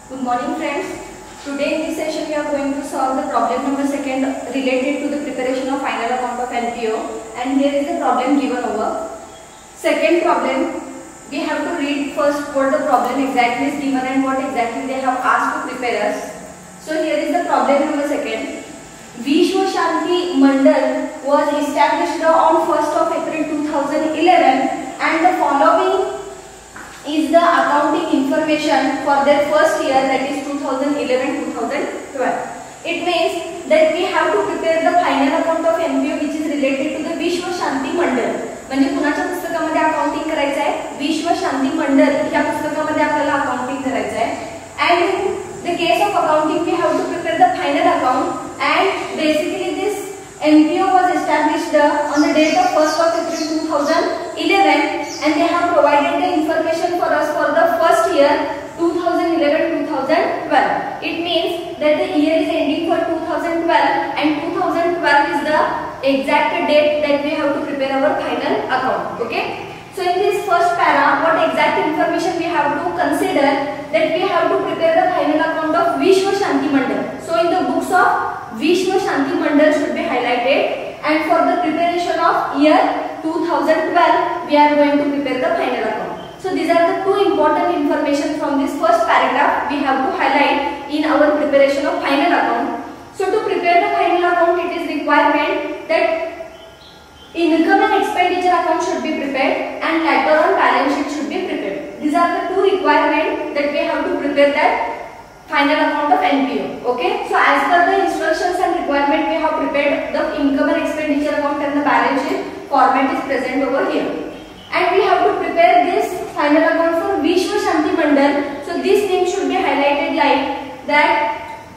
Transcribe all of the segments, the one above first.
Good morning friends. Today in this session we are going to solve the problem number 2 related to the preparation of final account of NPO, and here is the problem given over. Second problem, we have to read first what the problem exactly is given and what exactly they have asked to prepare us. So here is the problem number 2. Vishwa Shanti Mandal was established on 1st of April 2011 and the following is the accounting information for their first year, that is 2011-2012. It means that we have to prepare the final account of NPO which is related to the Vishwa Shanti Mandal. म्हणजे कुणाच्या पुस्तकामध्ये accounting करायचं आहे, विश्व शांती मंडल या पुस्तकामध्ये आपल्याला accounting करायचं आहे. And in the case of accounting we have to prepare the final account, and basically this NPO was established on the date of 1st of April 2011 and they have provided the information for us for the first year 2011-2012. It means that the year is ending for 2012 and 2012 is the exact date that we have to prepare our final account. Okay. So in this first para, what exact information we have to consider, that we have to prepare the final account of Vishwa Shanti Mandal. So in the books of Vishwa Shanti Mandal should be highlighted, and for the preparation of year 2012 we are going to prepare the final account. So these are the two important information from this first paragraph we have to highlight in our preparation of final account. So to prepare the final account, it is requirement that income and expenditure account should be prepared and later on balance sheet should be prepared. These are the two requirements that we have to prepare that final account of NPO. Okay. So as per the instructions and requirement, we have prepared the income and expenditure account and the balance sheet format is present over here. And we have to prepare this final account for Vishwa Shanti Mandal. So this name should be highlighted like that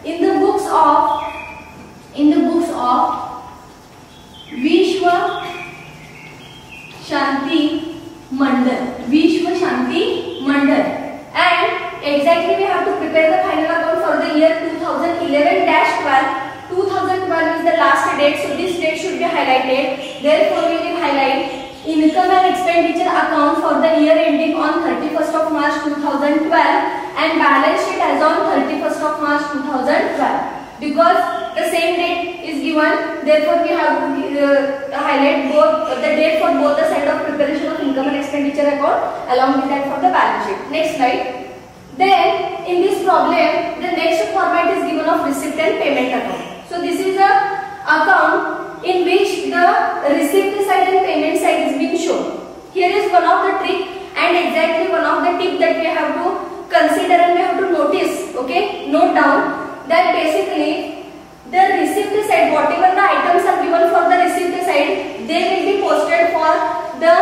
in the books of Vishwa Shanti Mandal. Vishwa Shanti Mandal. And exactly we have to prepare the final account for the year 2011-12. 2012 is the last date, so this date should be highlighted. Therefore we will highlight income and expenditure account for the year ending on 31st of March 2012 and balance sheet as on 31st of March 2012. Because the same date is given, therefore we have to highlight both the date for both the side of preparation of income and expenditure account along with that for the balance sheet. Next slide. Then in this problem, the next format is given of receipt and payment account. So this is a account in which the receipt side and payment side is being shown. Here is one of the trick and exactly one of the tip that we have to consider and we have to notice. Okay, note down that basically the receipt side, whatever the items are given for the receipt side, they will be posted for the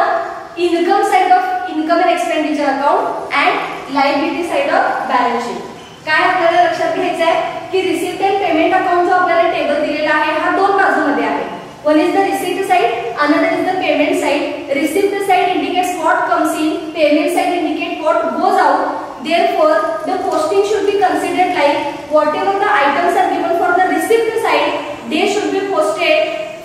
income side of income and expenditure account and liability side of balance sheet. काय आपल्याला लक्षात घ्यायचं आहे की receipt and payment account जो आपल्याला table दिलेला आहे हा दोन बाजूमध्ये आहे. One is the receipt side, another is the payment side. Receipt side indicates what comes in, payment side indicates what goes out. Therefore the posting should be considered like whatever the items are given for the receipt side, they should be posted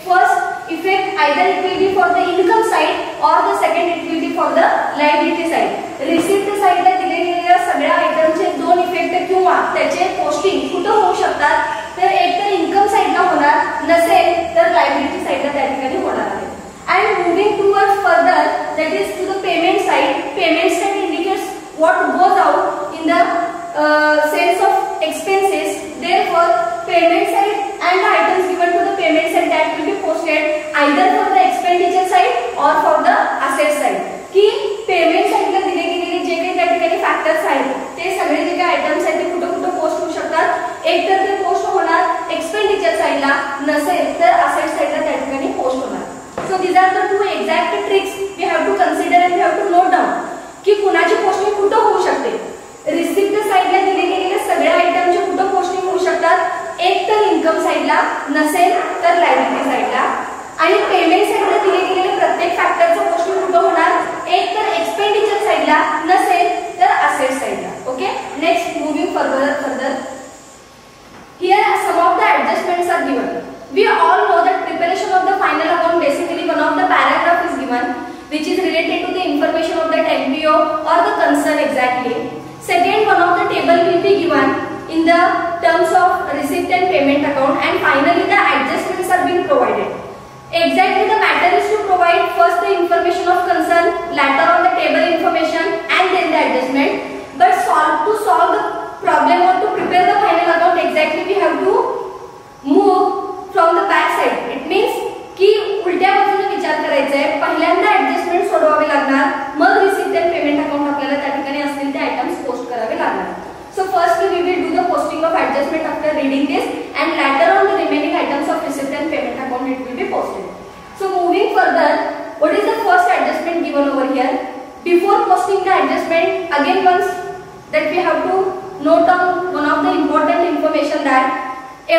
first effect, either it will be for the income side or the second it will be for the liability side. Receipt side ला दिले गेलेल्या सगळ्या आयटमचे दोन effect किंवा त्याचे posting कुठे होऊ शकतात, तर एक तर इन्कम साइडला होणार, नसेल तर लायबिलिटी साइडला त्या ठिकाणी होणार आहे. And moving towards further, that is to the payment side. Payment side indicates what goes out in the sense of expenses. Therefore payment side and the items given to the payment side that will be posted either for the expenditure side or for the asset side. की payment साइडला दिले गेलेले जे काही त्या ठिकाणी factors आहेत ते सगळे जे काही आयटम्स आहेत ते कुठे पोस्ट होऊ शकतात. एक तर ते पोस्ट होणार एक्सपेंडिचर साइडला, नसेल तर असेट साइडला त्या ठिकाणी पोस्ट होणार. So these are the two exact tricks we have to consider and we have to note down की कुणाची पोस्टिंग कुठे होऊ शकते. रिसिप्ट साइडला दिले गेलेले सगळे आयटमचे कुठे पोस्टिंग होऊ शकतात, एक तर इन्कम साइडला, नसेल तर लायबिलिटी साइडला. आणि पेमेंट साइडला दिले गेलेले प्रत्येक फॅक्टरचं पोस्टिंग कुठे होणार, एक तर एक्सपेंडिचर साइडला, नसेल तर असेट साइडला. Okay. Next moving further. Here some of the adjustments are given. We all know that preparation of the final account, basically one of the paragraph is given which is related to the information of that NPO or the concern exactly. Second, one of the table will be given in the terms of receipt and payment account, and finally the adjustments are being provided. Exactly the matter is to provide first the information of concern, later on the table information, and then the adjustment. But to solve the problem or to prepare the final account, exactly we have to move from the back side. It means की उलट्या बाजूने विचार करायचा आहे. पहिल्यांदा adjustment सोडवावे लागणार, मग receipt and payment account आपल्याला त्या ठिकाणी असतील ते आयटम्स पोस्ट करावे लागणार. So firstly we will do the posting of adjustment after reading this, and later on the remaining items of receipt and payment account it will be posted. So moving further, what is the first adjustment given over here? Before posting the adjustment, again once that we have to note down one of the important information that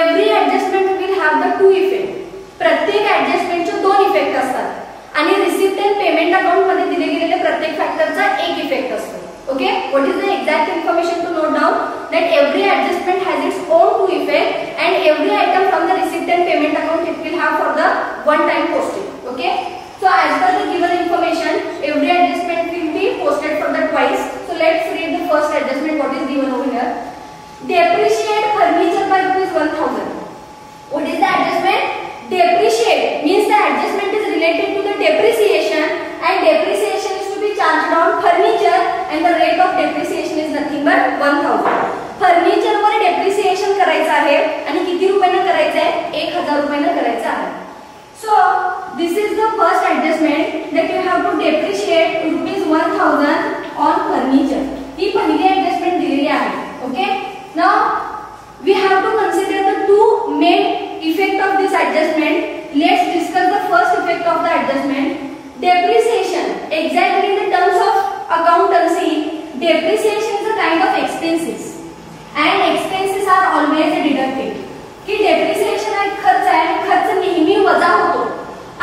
every adjustment will have the two effect. प्रत्येक ऍडजस्टमेंटचे दोन effect असतात आणि receipt and payment account मध्ये दिले गेलेले प्रत्येक फॅक्टरचा एक effect असतो. Okay, what is the exact information to note down? That every adjustment has its own two effect, and every item from the receipt and payment account it will have for the one time posting. Okay, so as per the given information, every adjustment will be posted for the twice. So let's read the first adjustment. What is given over here? Depreciate furniture by ₹1,000. What is the adjustment? Depreciate means the adjustment is related to the depreciation, and depreciation is to be charged on furniture, and the rate of depreciation is nothing but 1000. Furniture were depreciation करायचं आहे आणि किती रुपयाने करायचं आहे? 1000 रुपयाने करायचं आहे. So this is the first adjustment that you have to depreciate ₹1000 on furniture. ही पहिली adjustment दिलेली आहे. Okay, now we have to consider the two main effect of this adjustment. Let's discuss the first effect of the adjustment. Depreciation. Exactly in the terms of accountancy, depreciation is a kind of expenses, and expenses are always deducted. कि depreciation हा एक खर्च आहे, खर्च नेहमी वजा होतो.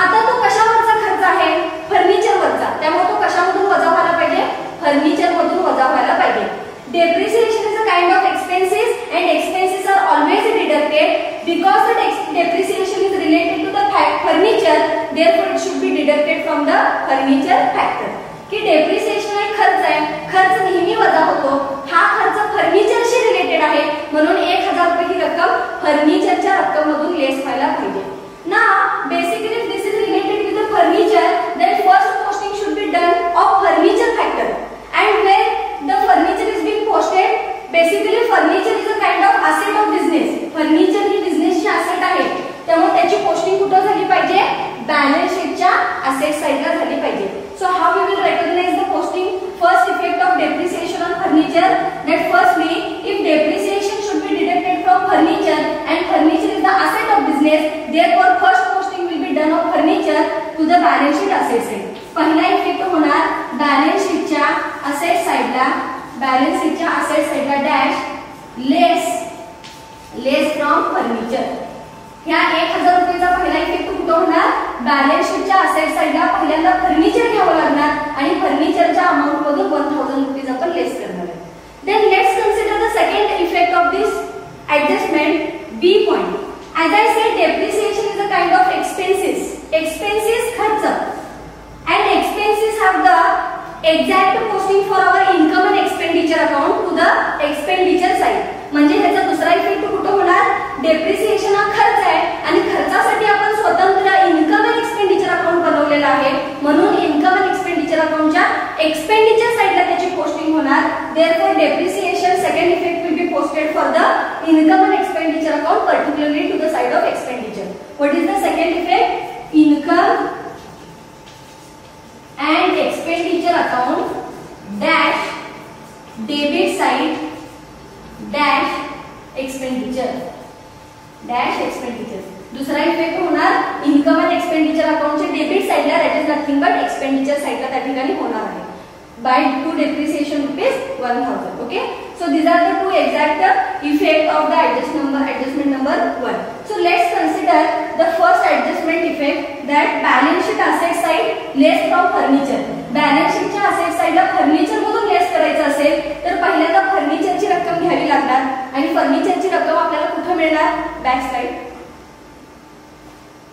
आता तो कशावरचा खर्च आहे? फर्निचर वरचा. त्यामुळे तो कशामधून वजा व्हायला पाहिजे? फर्निचर मधून वजा व्हायला पाहिजे. Depreciation is a kind of expenses, and expenses are always deducted because the depreciation is related to the furniture. Therefore, it should be deducted from the furniture factor. कि depreciation हा खर्च आहे, खर्च नेहमी वजा होतो. हा खर्च फर्निचरशी रिलेटेड आहे, म्हणून 1000 रुपये ही रक्कम फर्निचरच्या रक्कममधून लेस व्हायला पाहिजे. Now, basically, if this is related with the furniture, then first posting should be done of furniture factor. And when the furniture is being posted, basically furniture is a kind of asset of business. Furniture he बिझनेसची asset आहे, त्यामुळे त्याची posting कुठे झाली पाहिजे? Balance शीटच्या asset साइडला झाली पाहिजे. So how we will recognize the posting? First effect of depreciation on furniture. That firstly, if depreciation should be deducted from furniture, and furniture is the asset of business, therefore first posting will be done of furniture to the balance sheet asset side. पहिला effect होणार balance शीटच्या asset साइडला, balance शीटच्या asset साइडला dash less from furniture. ह्या 1000 रुपयाचा पहिला effect कुठे होणार? Balance शीटच्या asset साइडला पहिल्यांदा फर्निचर घ्यावं लागणार आणि फर्निचरच्या अमाउंट मधून 1000 रुपये आपण लेस करणार आहे. Then let's consider the second effect of this adjustment, B point. As I said, depreciation is a kind of expenses. Expenses खर्च, and expenses have the exact posting for our income and expenditure account to the expenditure side. म्हणजे ह्याचा दुसरा effect कुठे होणार? Depreciation हा खर्च आहे आणि खर्चासाठी आपण स्वतंत्र इन्कम अँड एक्सपेंडिचर अकाउंट बनवलेला आहे, म्हणून इन्कम अँड एक्सपेंडिचर अकाउंटच्या एक्सपेंडिचर साइडला त्याची पोस्टिंग होणार. Therefore depreciation second effect will be posted for the income and expenditure account, particularly to the side of expenditure. What is the second effect? Income and expenditure account dash debit side dash expenditure. दुसरा effect होणार income and expenditure अकाउंटचे debit साइडला, that is nothing but expenditure साइडला त्या ठिकाणी होणार आहे. by to depreciation ₹1000. Okay, so these are the two exact effect of the adjustment number 1. So let's consider the first adjustment effect, that balance sheet asset side less from furniture. balance sheet च्या asset side ला furniture मधून less करायचं असेल तर पहिल्यांदा फर्निचरची रक्कम घ्यावी लागणार आणि फर्निचरची रक्कम आपल्याला कुठे मिळणार? Back side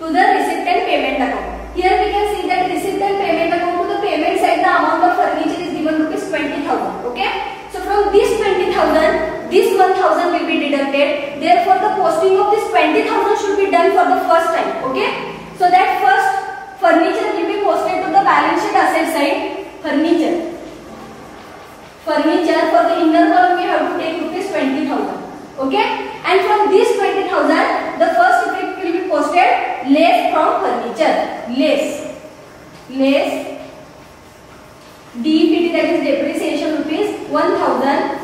to the receipt and payment account. Here we can see that receipt and payment account, to the payment side the amount of furniture is given ₹20,000. Okay, so from this 20,000 this 1000 will be deducted. Therefore, the posting of this 20,000 should be done for the first time. Okay. So that first furniture will be posted to the balance sheet asset side. Furniture for the inner column we have to take rupees 20,000. Okay. And from this 20,000, the first effect will be posted less from furniture. Less DPT, that is depreciation, rupees 1,000,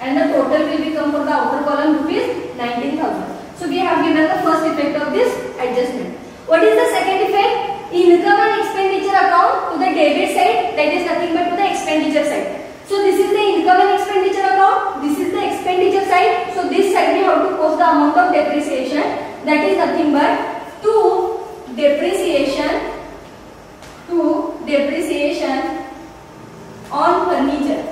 and the total will become for the outer column rupees 19,000. So we have given the first effect of this adjustment. What is the second effect? Income and expenditure account to the debit side, that is nothing but to the expenditure side. So this is the income and expenditure account, this is the expenditure side. So this side we have to post the amount of depreciation, that is nothing but to depreciation on furniture.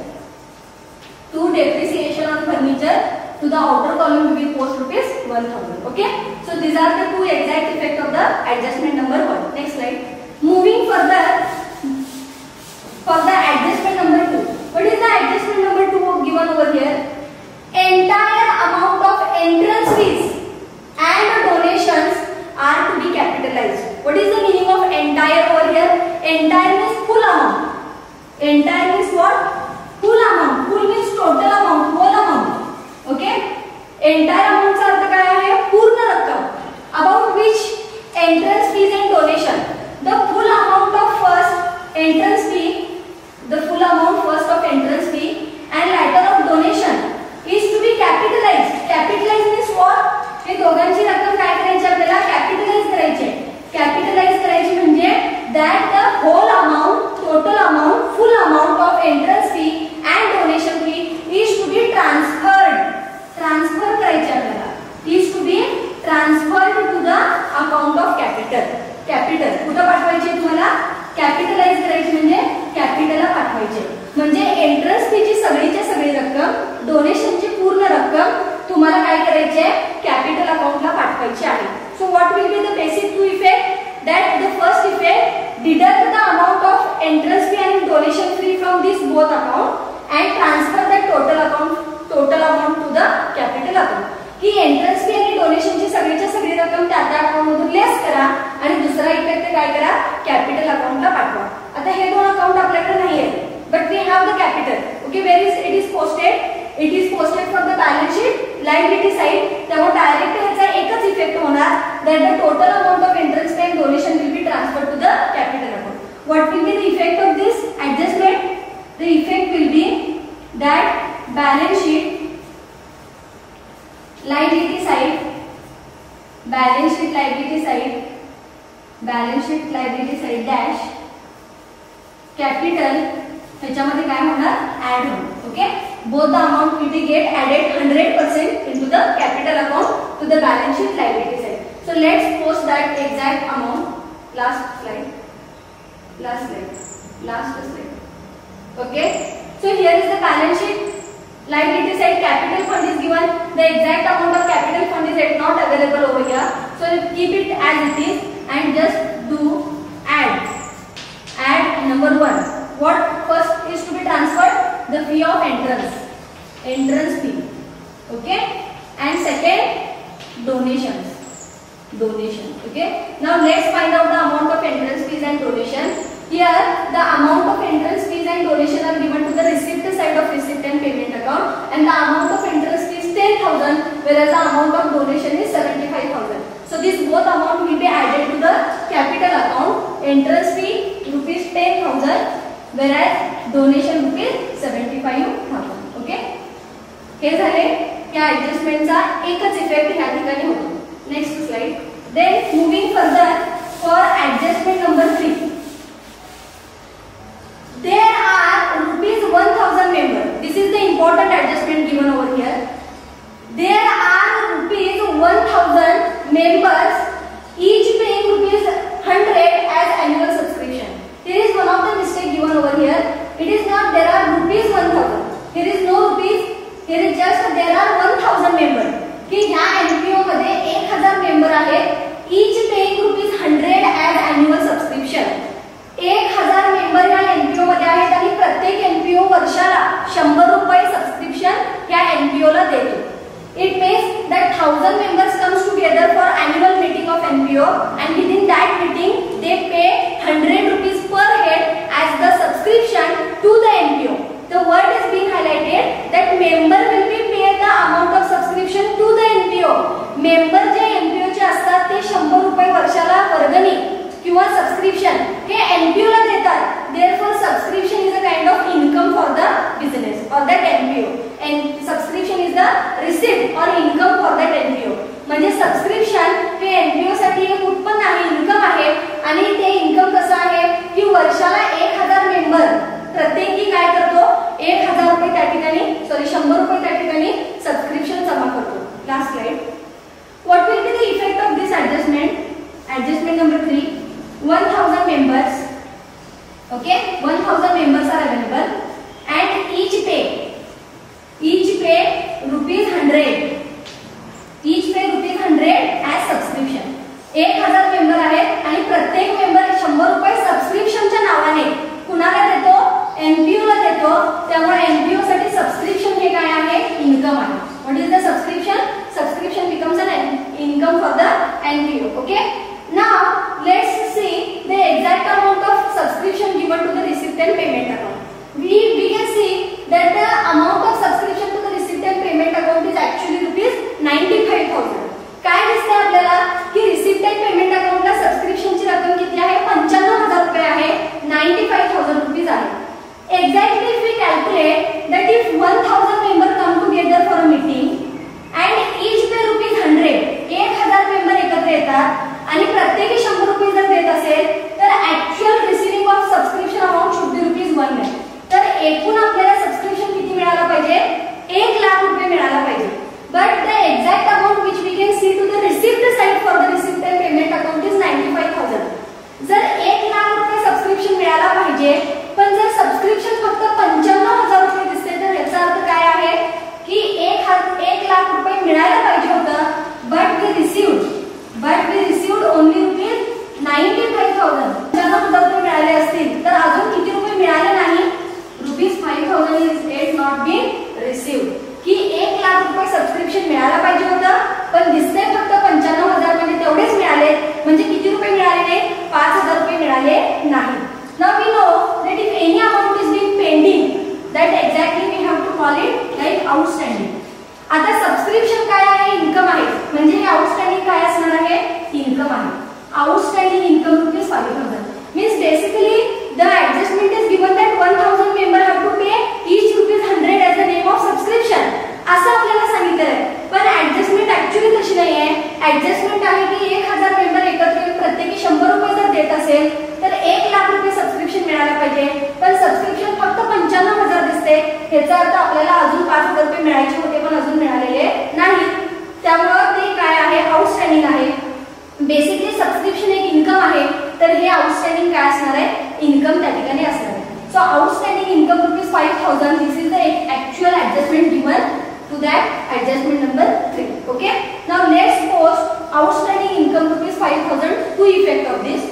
To depreciation on furniture, to the outer column we will post rupees 1,000. Okay. So these are the two exact effect of the adjustment number 1. Next slide. Moving further for the adjustment number 2. What is the adjustment number 2 given over here? Entire amount of entrance fees and donations are to be capitalized. What is the meaning of entire over here? Entire means full amount. Entire means what? Full amount. Full means total amount, whole amount. Okay? Entire amount चा अर्थ काय आहे? पूर्ण रक्कम. About which entrance fees and donation. The full amount of first entrance fee, the full amount first of entrance fee and later of donation is to be capitalized. Capitalized means what? हे दोघांची रक्कम काय करायची आपल्याला? Capitalise करायची. Capitalise करायची म्हणजे that the whole amount, total amount, full amount of entrance fee and donation fee is to be transferred. Transfer करायची आपल्याला. Is to be transferred to the account of capital. Capital कुठे पाठवायची तुम्हाला? Capitalise करायची म्हणजे कॅपिटलला पाठवायचे. म्हणजे एंट्रन्स फीची सगळीच्या सगळी रक्कम, डोनेशनची पूर्ण रक्कम तुम्हाला काय करायची आहे? कॅपिटल अकाउंटला पाठवायची आहे. So what will be the basic two effect? That the first effect, deduct the amount of entrance fee and donation fee from this both account and transfer the total amount to the capital account. की entrance फी आणि डोनेशनची सगळीच्या सगळी रक्कम त्या account मधून less करा आणि दुसरा effect काय करा? कॅपिटल अकाउंटला पाठवा. आता हे दोन अकाउंट आपल्याकडे नाही आहेत, but we have the capital. Okay. Where is it is posted? It is posted from the balance sheet liability side. त्यामुळे डायरेक्ट याचा एकच इफेक्ट होणार, that the total amount of entrance fee and donation will be transferred to the capital account. What will be the effect of this adjustment? The effect will be that balance sheet liability side dash capital ह्याच्यामध्ये काय होणार? Add होईल. Okay. both the amount will be get added 100% into the capital account to the balance sheet liability side. So let's post that exact amount. Last slide. Okay. So here is the balance sheet liability side. Capital fund is given. The exact amount of capital fund is not available over here. So keep it as it is and just do add. Add number 1. What first is to be transferred? The fee of entrance fee. Okay. And second, donation. Okay. Now let's find out the amount of entrance fees and donation. Here the amount of entrance fees and donation are given to the receipt side of receipt and payment account, and the amount of entrance fee is 10,000, whereas the amount of donation is 75,000. So this both amount will be added to the capital account. Entrance fee rupees 10,000, whereas donation rupees 75,000. Okay. हे झाले या ऍडजस्टमेंटचा एकच effect या ठिकाणी होतो. Next slide. Then moving further for adjustment number 3. There are rupees 1,000 members. This is the important adjustment given over here. There are rupees 1,000 members, each paying rupees 100 as annual subscription. Here is one of the mistake given over here. It is not there are rupees 1,000. Here is no rupees. Here is just there are 1,000 members. कि ह्या NPO मध्ये 1,000 member आहेत. each paying rupees 100 as annual subscription. 1,000 member या NPO मध्ये आहेत आणि प्रत्येक NPO वर्षाला 100 रुपये सबस्क्रिप्शन या एनपीओ ला देत सबस्क्रिप्शन जमा करतो. Last slide. What will be the effect of this adjustment? Adjustment number 3. 1000 members. Okay, 1000 members are available and each pay rupees 100. Each pay rupees 100 as subscription. 1000 member आहेत आणि प्रत्येक member 100 रुपये सबस्क्रिप्शनच्या नावाने कुणाला देतो? एनपीओ ला देतो. त्यामुळे एनपीओ साठी सबस्क्रिप्शन हे काय आहे? इन्कम आहे. What is the subscription? Subscription becomes N income for the NPO. Okay, now let's see the exact amount of subscription given to the receipt and payment account. We can see that the amount of subscription to the receipt and payment account is actually rupees 95,000. काय दिसते आपल्याला की receipt and payment अकाउंटला सबस्क्रिप्शनची रक्कम किती आहे? 95,000 रुपये आहे. 95,000 रुपीज आहे. Exactly if we calculate that if 1000 member come together for a meeting and each pay rupees 100, 1000 member एकत्र येतात आणि प्रत्येकी 100 रुपये जर देत असेल तर actual receiving of subscription amount should be rupees 1 lakh. तर एकूण आपल्याला सबस्क्रिप्शन किती मिळाला पाहिजे? 1 लाख रुपये मिळाला पाहिजे. But the exact amount which we can see to the receipt side for the receipt and payment account is 95,000. जर 1 लाख रुपये सबस्क्रिप्शन मिळाला पाहिजे, पण जर सबस्क्रिप्शन फक्त 95,000 रुपये दिसते तर याचा अर्थ काय आहे की 1 लाख रुपये मिळायला पाहिजे होतं. but we received only rupees 95,000. 95,000 रुपये मिळाले असतील तर अजून किती रुपये मिळाले नाही? Rupees 5,000 is yet not been received. की 1 लाख रुपये सबस्क्रिप्शन मिळायला पाहिजे होतं, पण दिसते फक्त 95,000 म्हणजे तेवढेच मिळाले. म्हणजे किती रुपये मिळाले नाही? 5,000 रुपये मिळाले नाही. Now we know that if any amount is being pending, that exactly we have to call it like outstanding. आता सबस्क्रिप्शन काय आहे? इन्कम आहे. म्हणजे हे आउटस्टँडिंग काय असणार आहे? इन्कम आहे. Outstanding income rupees 5,000 means basically the adjustment is given that 1000 member have to pay each rupees 100 as the name of subscription. असं आपल्याला सांगितलं आहे. पण ऍडजस्टमेंट ऍक्च्युअली तशी नाही आहे. ऍडजस्टमेंट आहे की 1000 मेंबर एकत्र येऊन प्रत्येकी 100 रुपये जर देत असेल तर 1 लाख रुपये सबस्क्रिप्शन मिळायला पाहिजे. पण सबस्क्रिप्शन फक्त 95,000 दिसते. याचा अर्थ आपल्याला अजून 5,000 रुपये मिळायचे होते पण अजून मिळालेले नाही. त्यामुळे ते काय आहे? आउटस्टँडिंग आहे. बेसिकली सबस्क्रिप्शन एक इन्कम आहे, तर हे आउटस्टँडिंग काय असणार आहे? इन्कम त्या ठिकाणी असणार आहे. So outstanding income rupees 5,000. This is the actual adjustment given to that adjustment number 3. Okay, now let's post outstanding income rupees 5,000 to effect of this.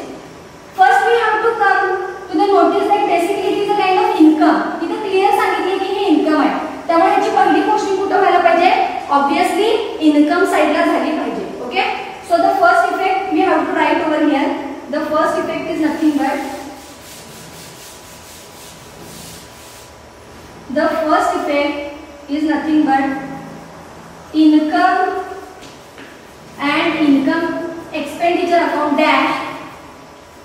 First we have to come to the notice that basically it is a kind of income. इथे clear सांगितले की हे income आहे. त्यामुळे याची पहिली posting कुठे व्हायला पाहिजे? ऑब्वियसली इन्कम साइडला झाली पाहिजे. Okay, so the first effect we have to write over here. The first effect is nothing but income and income expenditure account dash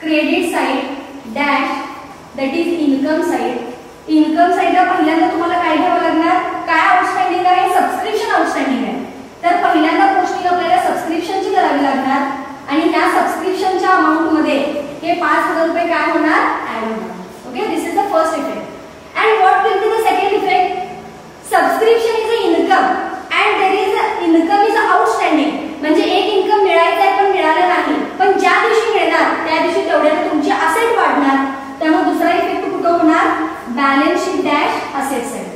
credit side dash that is income side. Income साइडला पहिल्यांदा तुम्हाला काय घ्यावं लागणार? काय outstanding आहे? Subscription outstanding आहे. तर पहिल्यांदा पोस्टिंग आपल्याला सबस्क्रिप्शनची करावी लागणार आणि त्या सबस्क्रिप्शनच्या अमाउंट मध्ये हे 5,000 रुपये काय होणार? ऍड होणार. Okay, this is the first effect. And what will be the second effect? Subscription is a income and there is income is outstanding. म्हणजे एक इन्कम मिळायचं आहे पण मिळालं नाही, पण ज्या दिवशी मिळणार त्या दिवशी तेवढ्याने तुमची असेट वाढणार. त्यामुळे दुसरा इफेक्ट कुठे होणार? Balance sheet dash asset side.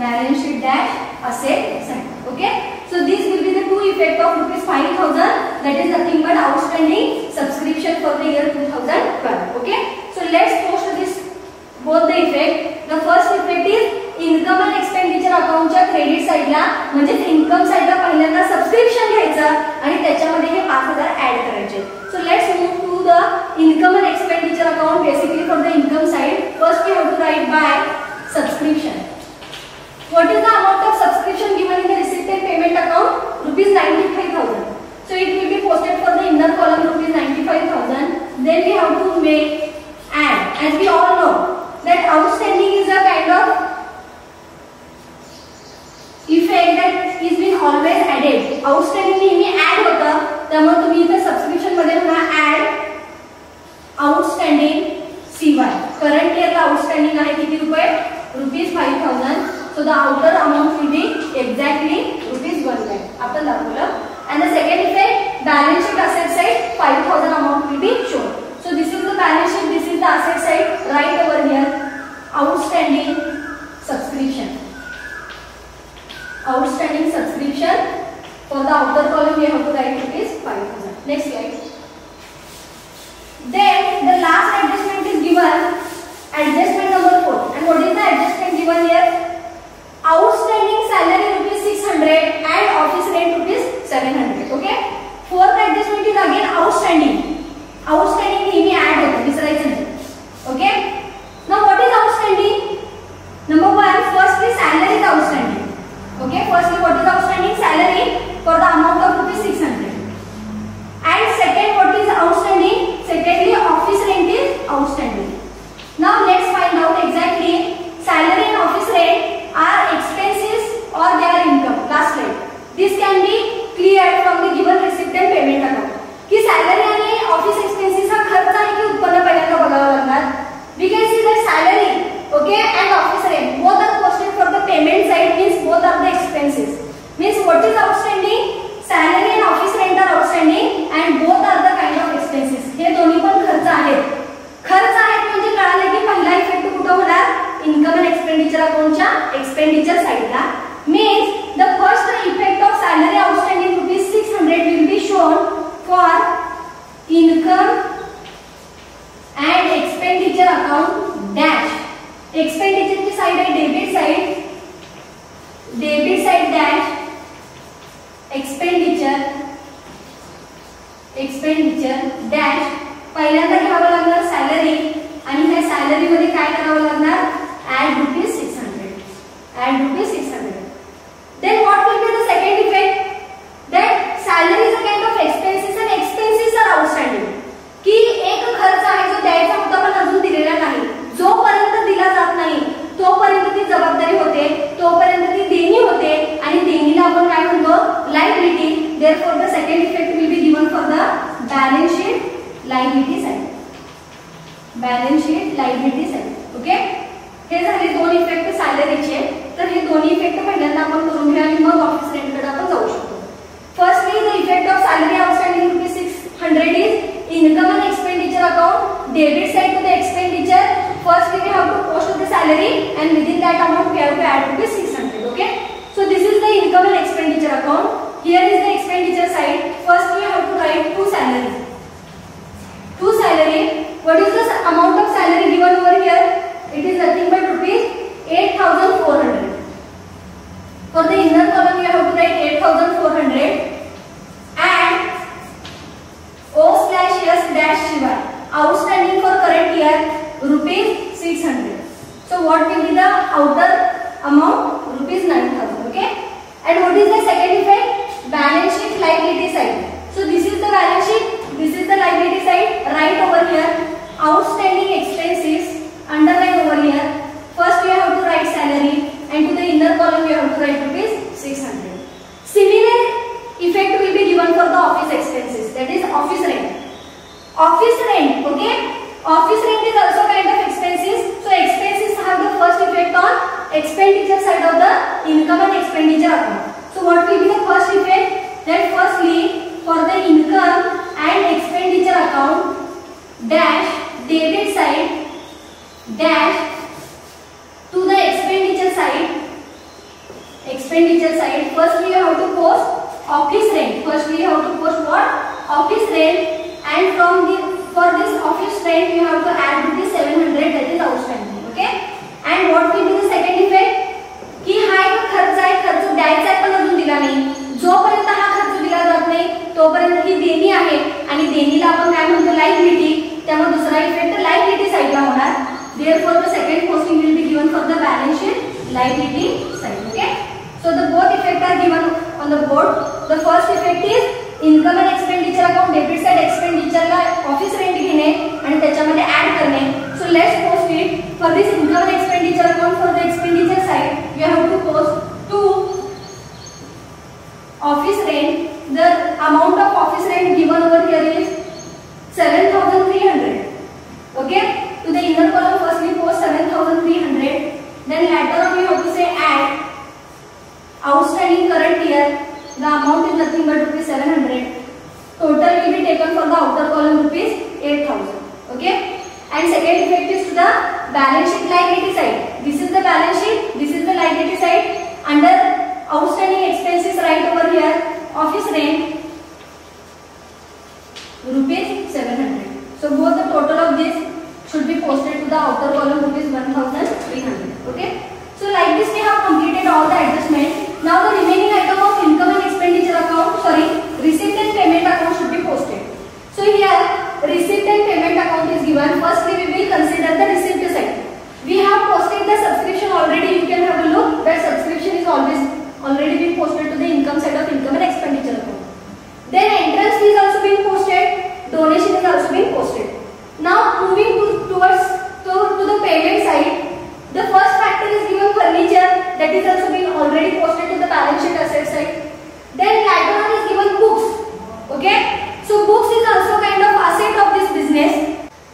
Balance sheet dash asset side. Okay, so this will be the two effect of rupees 5,000. that is nothing but outstanding subscription for the year 2012. okay, so let's post this both the effect. The first effect is income and expenditure अकाउंटच्या credit साइडला म्हणजे income साइडला पहिल्यांदा subscription घ्यायचं आणि त्याच्यामध्ये हे 5,000 add करायचे. So let's move to the income and expenditure account. Basically for the income side first we have to write by subscription. What is the amount of subscription given in the receipt and payment account? Rupees 95,000. So it will be posted for the inner column rupees 95,000. Then we have to make add. As we all know that outstanding is a kind of effect that is being always added. outstanding नेहमी add होतं, त्यामुळे तुम्ही इथे subscription मध्ये पुन्हा add outstanding CY. Current इयरला outstanding आहे किती रुपये? Rupees 5,000. So the outer amount will be exactly 5,000 दाखवलं. And the second effect, balance sheet asset side 5,000 amount will be shown. So this is the balance sheet, this is the asset side. Right over here, outstanding subscription. Outstanding subscription. For the outer column we have to write rupees 5,000. Next slide. Then the last adjustment is given, adjustment number 4. And what is the adjustment given here? Outstanding salary rupees 600 and office rent rupees 700. Okay. Fourth adjustment is again outstanding. Outstanding नेहमी add होतं, विसरायचं नाही. Okay. Now what is outstanding? Number 1, firstly salary is outstanding. Okay. Firstly, what is outstanding? Salary for the amount of rupees 600. And second, what is outstanding? Secondly, office rent is outstanding. Now let's find out exactly salary and office rent are expenses or they are income. Last slide. This can be cleared from the given receipt and payment account. कि salary आणि office expenses हा खर्च आहे की उत्पन्न पहिल्यांदा बघावं लागणार. We can see that salary, okay, and office rent both are posted for the payment side, means both are the expenses. Means what is outstanding? Salary and office rent are outstanding and both are the kind of expenses. हे दोन्ही पण खर्च आहेत. खर्च आहेत म्हणजे कळालं की पहिला इफेक्ट कुठे होणार? इनकम अँड एक्सपेंडिचर अकाउंटच्या एक्सपेंडिचर साइडला. Means the first effect of salary outstanding rupees 600 will be shown for income and expenditure account dash. Expenditure की साइड है debit side dash expenditure dash. पहिल्यांदा घ्यावं लागणार सॅलरी आणि ह्या सॅलरी मध्ये काय करावं लागणार? add rupees 600. Then what will be the second effect? That salary is a kind of expenses and expenses are outstanding. की एक खर्च आहे जो द्यायचा होता पण अजून दिलेला नाही. जोपर्यंत दिला जात नाही तोपर्यंत ती जबाबदारी होते, तोपर्यंत ती देणी होते आणि देणीला आपण काय म्हणतो? Liability. Therefore the second effect will be given for the balance sheet liability side. Balance sheet liability side. Okay? हे झाले दोन इफेक्ट सॅलरीचे. तर हे दोन्ही इफेक्ट पहिल्यांदा आपण करून घेऊ आणि मग ऑफिस रेंट कडे आपण जाऊ शकतो. Firstly the effect of salary outstanding rupees 600 is income and expenditure account debit side to the expenditure. Firstly we have to post the salary and within that amount we have to add rupees 600. Okay, so this is the income and expenditure account. Here is the expenditure side. First we have to write two salary. What is the amount of salary given over here? It is nothing but rupees 8,400. For the inner column we have to write 8,400 and O/S-Shiva outstanding for current year rupees 600. So what will be the outer amount? Rupees 9,000. Okay. And what is the second effect? Balance sheet liability side. So this is the balance sheet. This is the liability side. Right over here, outstanding expenses. Underline over here. First we have to write salary, and to the inner column we have to write rupees 600. Similar effect will be given for the office expenses. That is office rent. Office rent. Okay. Office rent is also kind of expenses. So expenses have the first effect on expenditure side of the income and expenditure account. So what will be the first effect? That firstly for the income and expenditure account dash debit side dash to the expenditure side. First we have to post office rent. First we have to post what? Office rent, and for this office rent you have to add rupees 700, that is outstanding. Okay. And what will be the second effect? कि हा एक खर्च आहे, खर्च द्यायचा आहे पण अजून दिला नाही. जोपर्यंत हा खर्च दिला जात नाही तोपर्यंत ही देणी आहे आणि देणीला आपण काय म्हणतो? लायबिलिटी. त्यामुळे दुसरा इफेक्ट लायबिलिटी साइडला होणार. Therefore the second posting will be given for the balance sheet liability side. Okay. So the both effects are given on the board. The first effect is income and expenditure account debit side expenditure La office rent घेणे आणि त्याच्यामध्ये add करणे. So let's post it. For this income and expenditure account, for the expenditure side you have to post to office rent. The amount of office rent given over here is 7,300. Okay. To the inner column first we post 7,300. Then later on we have to say add outstanding current year the amount is nothing but rupees 700. Total will be taken for the outer column rupees 8,000. Okay. And second effect is to the balance sheet liability side. This is the balance sheet. This is the liability side. Under outstanding expenses, right over here, office rent rupees 700. So both the total of this should be posted to the outer column rupees 1,300. Okay. So like this we have completed all the adjustments. Now the remaining item of income and expenditure account, receipt and payment account should be posted. So here receipt and payment account is given. Firstly we will consider the receipt side. We have posted the subscription already. You can have a look. That subscription is already been posted to the income side of income and expenditure account. Then entrance fee is also being posted. Donation is also being posted. Now moving towards the payment side, the first factor is given furniture, that is also being already posted to the balance sheet asset side. Then later on is given books. Okay, so books is also kind of asset of this business.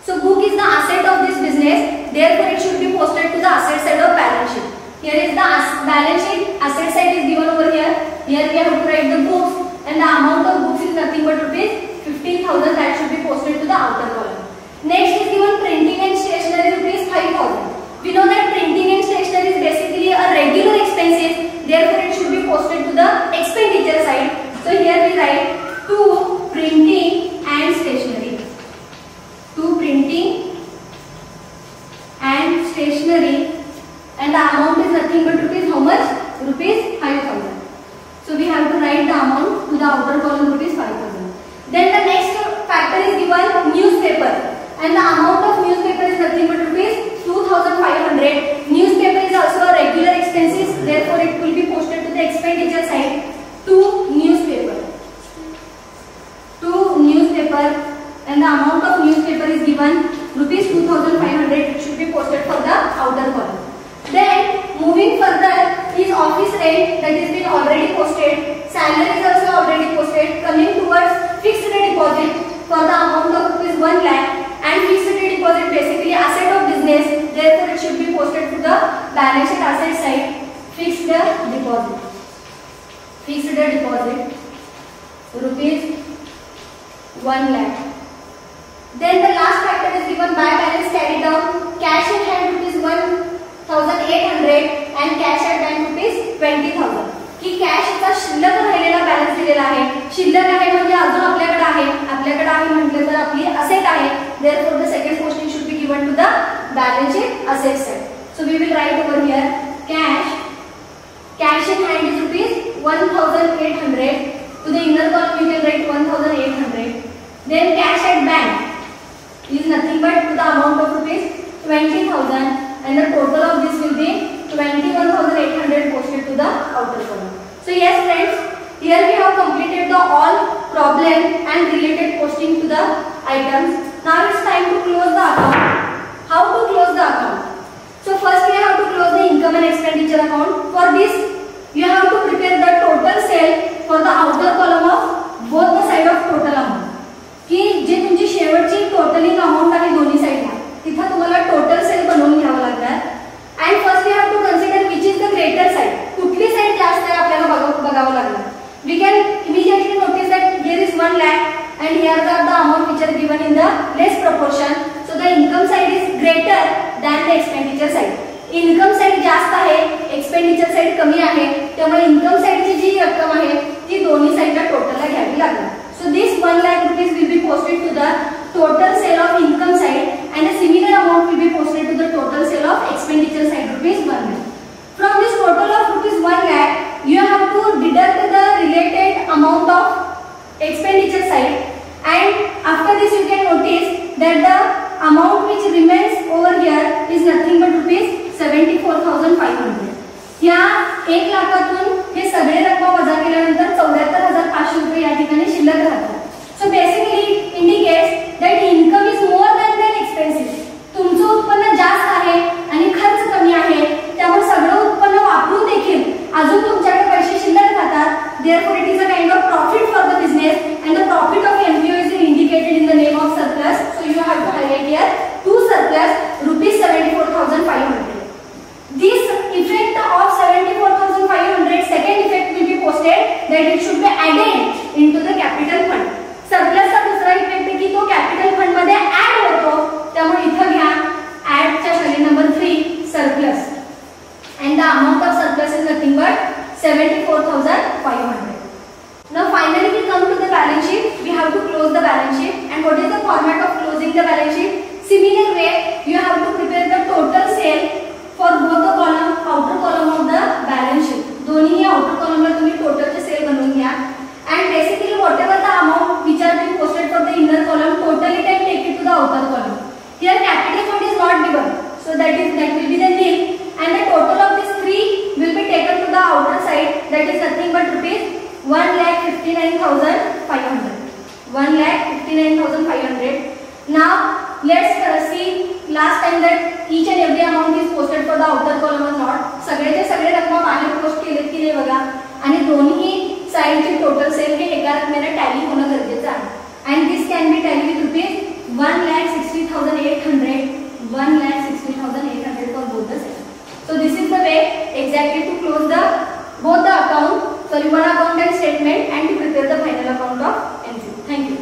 So book is the asset of this business. Therefore it should be posted to the asset side of balance sheet. Here is the balance sheet asset side is given over here. Here we have to write the books, and the amount of books is nothing but rupees 15,000. That should be posted to the outer column. Next is given printing and stationery rupees 5,000. We know that printing and stationery is basically a regular expenses. Therefore it should be posted to the expenditure side. So here we write to printing and stationery. To printing and stationery, and the amount is nothing but rupees how much? Rupees 5,000. So we have to write the amount to the outer column rupees 5,000. Then the next factor is given newspaper, and the amount of newspaper is nothing but rupees 2,500. Newspaper is also a regular expenses. Therefore it will be posted to the expenditure side. To newspaper. To newspaper, and the amount of newspaper is given rupees 2,500. It should be posted for the outer column. Then moving further is office rent, that is been already posted. Salary is also already posted. Coming towards fixed deposit for the amount of rupees 1 lakh, and fixed deposit basically asset of business. Therefore it should be posted to the balance sheet asset side. Fixed deposit. Fixed deposit rupees 1 lakh. Then the last factor is given by balance carried down. Cash in hand rupees 1,800 and cash at bank rupees 20,000. की कॅशचा शिल्लक राहिलेला balance दिलेला आहे. शिल्लक आहे म्हणजे अजून आपल्याकडे आहे म्हटलं तर आपली असेट आहे. therefore the second posting should be given to the balance sheet asset side. So we will write over here cash in hand is rupees 1,800. To the inner column you can write 1,800. Then cash at bank is nothing but to the amount of rupees 20,000, and the total of this will be 21,800 posted to the outer column. So yes friends, here we have completed the all problem and related posting to the items. Now it's time to close the account. How to close the account? So first we have to close the income and expenditure account. For this you have to prepare the total sale for the outer column of both the side of total amount. की जे तुमची शेवटची totalling amount आहे दोन्ही साइडला, तिथे तुम्हाला total sale बनवून घ्यावं लागणार. And first we have to consider which is the greater side. कुठली साइड जास्त आहे आपल्याला बघावं लागणार. We can immediately notice that here is 1 lakh and here are the amount which are given in the less proportion. So the income side is greater than the expenditure side. Income side जास्त आहे, expenditure side कमी आहे. त्यामुळे income साइडची जी रक्कम आहे ती दोन्ही साइडला टोटलला घ्यावी लागणार. So this 1 lakh rupees will be posted to the total sale of income side, and a similar amount will be posted to the total sale of expenditure side rupees 1 lakh. From this total of rupees 1 lakh, you have to deduct the related amount of expenditure side, and after this you can notice that the amount which remains over here is nothing but rupees 74,500. या 1 लाखातून हे सगळे रक्कम वजा केल्यानंतर 74,500 रुपये या ठिकाणी शिल्लक राहतात. So basically indicates that income is more than expenses. तुमचं उत्पन्न जास्त आहे आणि खर्च कमी आहे, त्यामुळे सगळं उत्पन्न वापरून देखील अजून तुमच्याकडे पैसे शिल्लक राहतात. therefore it is a kind of profit for the business, and the profit of MPO is indicated in the name of surplus. So you have to highlight here to surplus rupees 74,500. This effect of 74,500 posted that it should be added into the capital fund. Surplus चा दुसरा effect की तो capital fund मध्ये add होतो, त्यामुळे इथं घ्या add च्या खाली number 3 surplus and the amount of surplus is nothing but 74,500. Now finally we come to the balance sheet. We have to close the balance sheet. And what is the format of closing the balance sheet? Similar way, you have to prepare the total sale for both the column, outer column of the balance sheet. दोन्ही outer column ला तुम्ही total चे sale बनवून घ्या. And basically whatever the amount which are being posted for the inner column, totally then take it to the outer column. Here capital fund is not given, so that will be the nil. And the total of these three will be taken to the outer side, that is nothing but rupees 1,59,500. 1,59,500. Now let's see last time that each and every amount is posted for the outer column or not. सगळेचे सगळे रक्कम बाहेर post केलेत की नाही बघा, आणि दोन्ही साइडचे total sale हे एका रकमेने टॅली होणं गरजेचं आहे. And this can be tally with rupees 1,60,800. 1,60,800 for both the sales. So this is the way exactly to close both the account, sorry, one account and statement, and to prepare the final account of NC. Thank you.